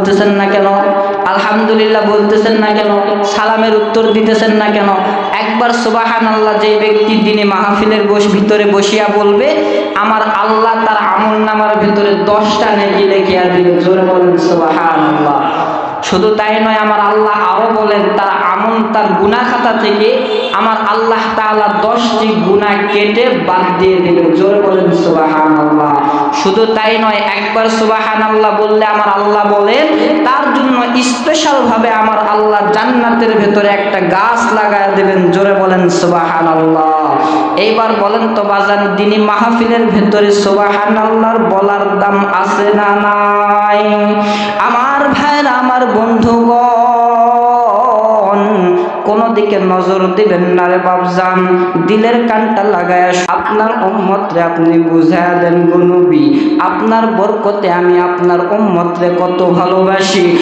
বলতেছেন না কেন? আলহামদুলিল্লাহ বলতেছেন না কেন? সালামের উত্তর দিতেছেন না কেন? একবার সুবহানাল্লাহ যে ব্যক্তি দিনে মাহফিলের ভিতরে বসিয়া বলবে, আমার আল্লাহ তার আমলনামার ভিতরে 10টা নেকি লিখিয়া দিবে। জোরে বলেন সুবহানাল্লাহ। শুধু তাই নয়, আমার আল্লাহ আরো বলেন তার আমল, তার গুনাহ খাতা থেকে আমার আল্লাহ তাআলা 10টি গুনাহ কেটে বাদ দিয়ে দিবেন। জোরে বলেন সুবহানাল্লাহ। শুধু তাই নয়, একবার সুবহানাল্লাহ বললে আমার আল্লাহ বলেন তার জন্য স্পেশাল ভাবে আমার আল্লাহ জান্নাতের ভেতরে একটা গাছ লাগায় দেবেন। জোরে বলেন সুবহানাল্লাহ। এইবার বলেন তো বাজান, দিনী মাহফিলের ভেতরে সুবহানাল্লাহর বলার দাম আছে না নাই? আমার ভাইরা, আমার বন্ধুগণ, কোন দিকে নজর দিবেন না রে বাপজান, দিলের কানটা লাগায় আপনার উম্মতরে আপনি বুঝায়া দেন গো নবী, আপনার বরকতে আমি আপনার উম্মতরে কত ভালোবাসি।